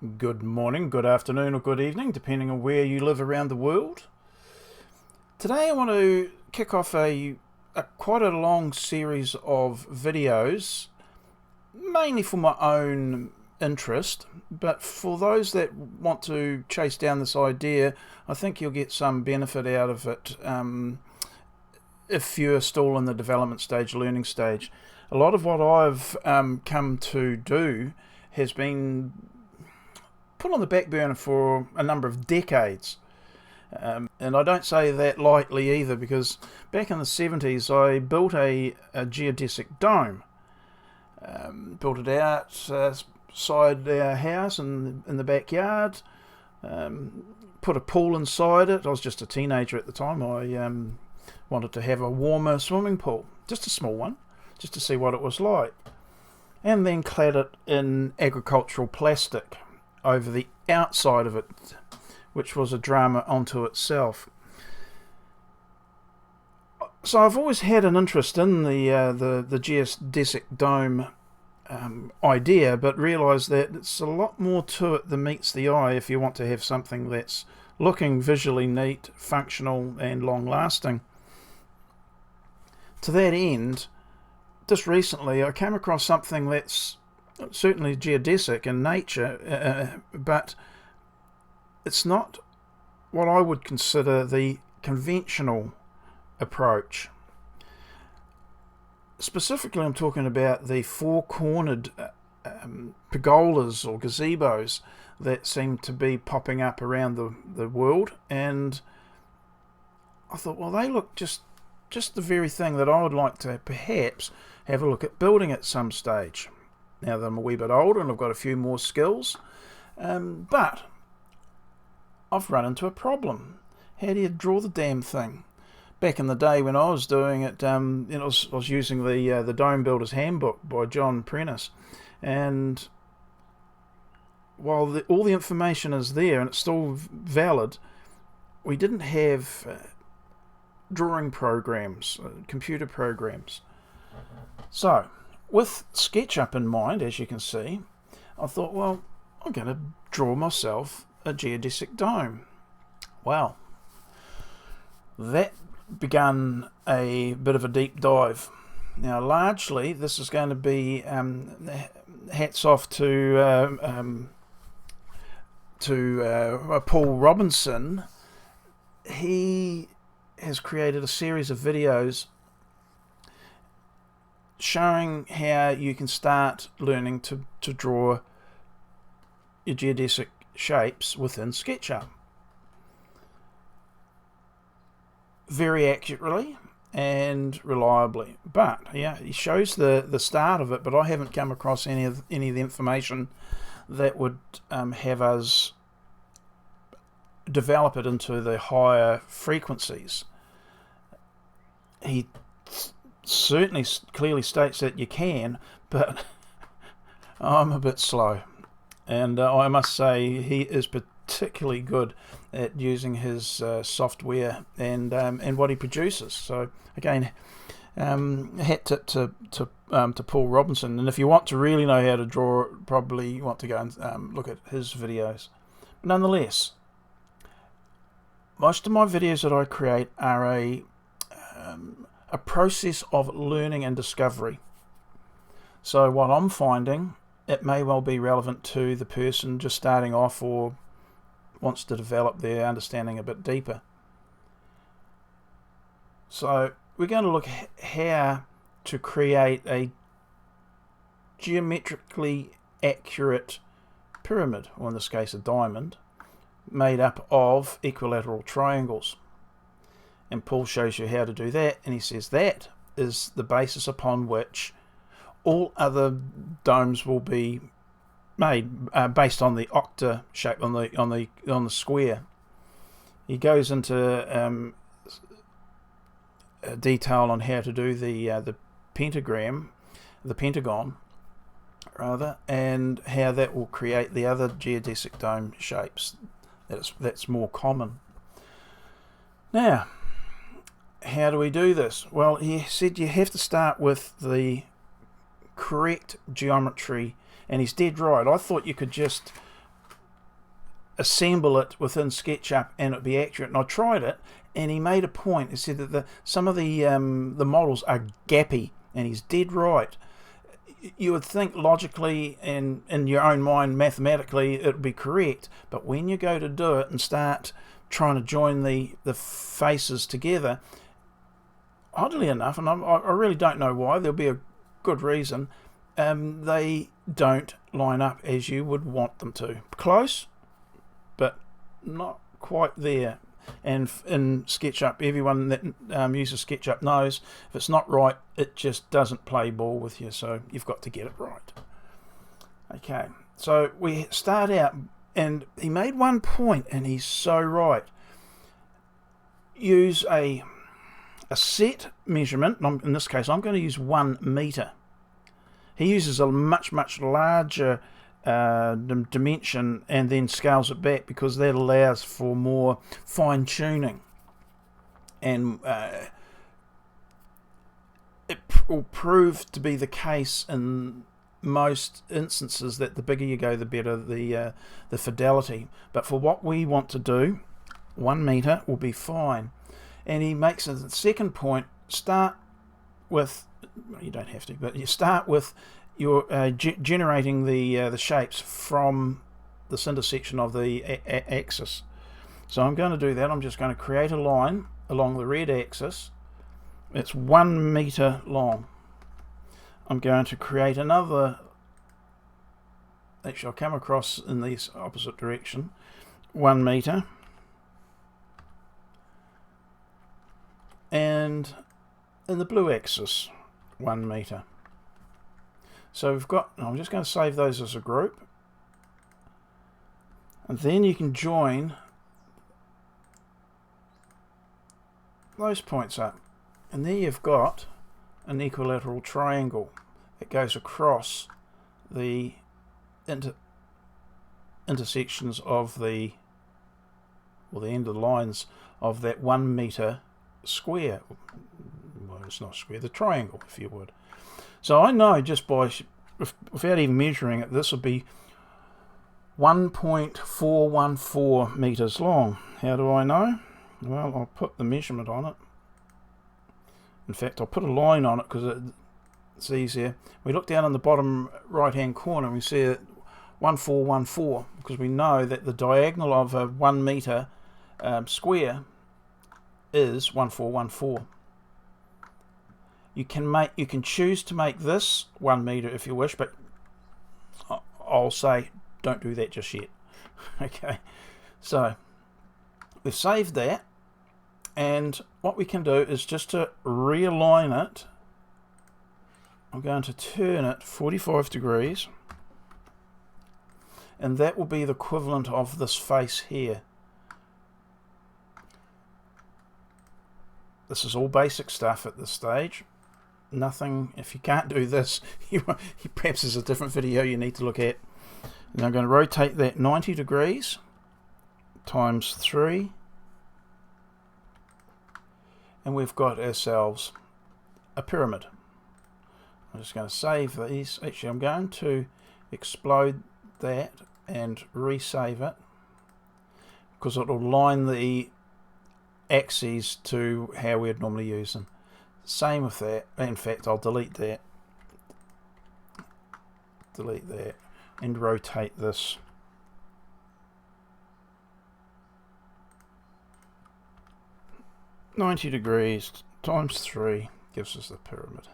Good morning, good afternoon, or good evening, depending on where you live around the world. Today I want to kick off a quite a long series of videos, mainly for my own interest, but for those that want to chase down this idea, I think you'll get some benefit out of it if you're still in the development stage, learning stage. A lot of what I've come to do has been put on the back burner for a number of decades. And I don't say that lightly either, because back in the 70s I built a geodesic dome. Built it outside our house in the backyard. Put a pool inside it. I was just a teenager at the time. I wanted to have a warmer swimming pool, just a small one, just to see what it was like. And then clad it in agricultural plastic over the outside of it, which was a drama unto itself. So I've always had an interest in the geodesic dome idea, but realised that it's a lot more to it than meets the eye if you want to have something that's looking visually neat, functional and long-lasting. To that end, just recently I came across something that's certainly geodesic in nature, but it's not what I would consider the conventional approach. Specifically, I'm talking about the four-cornered pergolas or gazebos that seem to be popping up around the world, and I thought, well, they look just the very thing that I would like to perhaps have a look at building at some stage. Now that I'm a wee bit older and I've got a few more skills, but I've run into a problem. How do you draw the damn thing? Back in the day when I was doing it, I was using the Dome Builder's Handbook by John Prentice, and while all the information is there and it's still valid, we didn't have drawing programs, computer programs. So, with SketchUp in mind, as you can see, I thought, well, I'm going to draw myself a geodesic dome. Well, that began a bit of a deep dive. Now, largely, this is going to be hats off to Paul Robinson. He has created a series of videos showing how you can start learning to draw your geodesic shapes within SketchUp. Very accurately and reliably. But yeah, he shows the start of it, but I haven't come across any of the information that would have us develop it into the higher frequencies. He certainly clearly states that you can, but I'm a bit slow, and I must say he is particularly good at using his software and what he produces. So again, hat tip to Paul Robinson. And if you want to really know how to draw, probably you want to go and look at his videos. But nonetheless, most of my videos that I create are a process of learning and discovery. So what I'm finding, it may well be relevant to the person just starting off or wants to develop their understanding a bit deeper. So we're going to look at how to create a geometrically accurate pyramid, or in this case a diamond, made up of equilateral triangles. And Paul shows you how to do that, and he says that is the basis upon which all other domes will be made, based on the octa shape, on the square. He goes into detail on how to do the pentagon rather, and how that will create the other geodesic dome shapes. That's more common. Now, how do we do this? Well, he said you have to start with the correct geometry, and he's dead right. I thought you could just assemble it within SketchUp and it'd be accurate. And I tried it, and he made a point. He said that some of the models are gappy, and he's dead right. You would think logically and in your own mind, mathematically, it would be correct, but when you go to do it and start trying to join the faces together, oddly enough, and I really don't know why, there'll be a good reason, they don't line up as you would want them to. Close, but not quite there. And in SketchUp, everyone that uses SketchUp knows if it's not right, it just doesn't play ball with you, so you've got to get it right. Okay, so we start out, and he made one point, and he's so right. Use a set measurement. In this case, I'm going to use 1 meter. He uses a much larger dimension and then scales it back because that allows for more fine-tuning, and it will prove to be the case in most instances that the bigger you go, the better the fidelity. But for what we want to do, 1 meter will be fine. And he makes a second point. Start with, you don't have to, but you start with your generating the shapes from this intersection of the axis. So I'm going to do that. I'm just going to create a line along the red axis. It's 1 meter long. I'm going to create another, actually I'll come across in the opposite direction, 1 meter, and in the blue axis 1 meter. So we've got, I'm just going to save those as a group, and then you can join those points up, and there you've got an equilateral triangle that goes across the intersections of the end of the lines of that 1 meter square. Well, it's not square, the triangle, if you would. So I know just by, without even measuring it, this would be 1.414 meters long. How do I know? Well, I'll put the measurement on it. In fact, I'll put a line on it because it's easier. We look down in the bottom right hand corner and we see it 1414, because we know that the diagonal of a 1 meter square is 1414. You can choose to make this 1 meter if you wish, but I'll say don't do that just yet. Okay, so we've saved that, and what we can do is just to realign it. I'm going to turn it 45 degrees, and that will be the equivalent of this face here. This is all basic stuff at this stage. Nothing, if you can't do this, perhaps there's a different video you need to look at. And I'm going to rotate that 90 degrees times 3, and we've got ourselves a pyramid. I'm just going to save these. Actually, I'm going to explode that and resave it, because it will line the axes to how we'd normally use them. Same with that. In fact, I'll delete that, and rotate this. "90 degrees times 3 gives us the pyramid."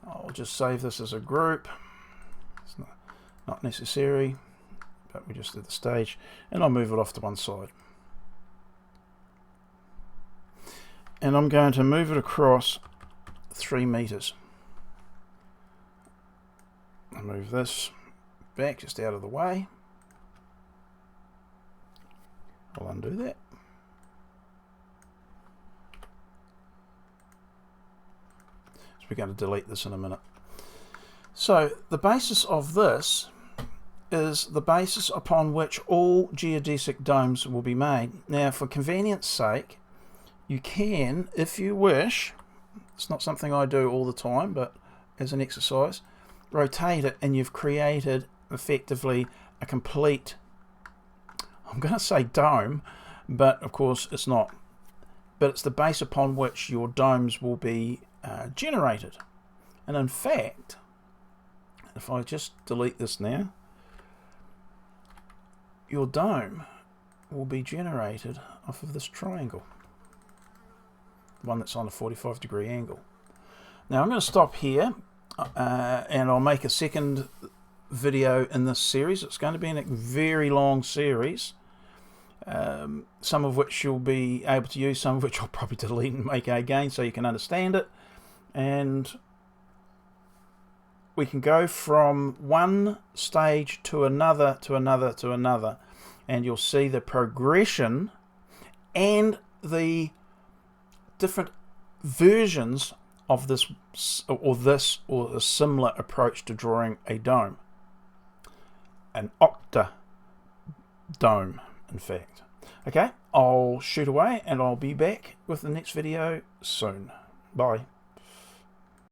I'll just save this as a group. It's not necessary, but we just did the stage, and I'll move it off to one side. And I'm going to move it across 3 meters. I'll move this back just out of the way. I'll undo that. So we're going to delete this in a minute. So the basis of this is the basis upon which all geodesic domes will be made. Now, for convenience sake, you can, if you wish, it's not something I do all the time, but as an exercise, rotate it, and you've created effectively a complete I'm going to say dome, but of course it's not. But it's the base upon which your domes will be generated. And in fact, if I just delete this now, your dome will be generated off of this triangle, one that's on a 45-degree angle. Now I'm going to stop here, and I'll make a second video in this series. It's going to be a very long series, some of which you'll be able to use, some of which I'll probably delete and make again so you can understand it. And we can go from one stage to another, to another, to another, and you'll see the progression and the different versions of this or a similar approach to drawing a dome. An octadome, in fact. Okay, I'll shoot away and I'll be back with the next video soon. Bye.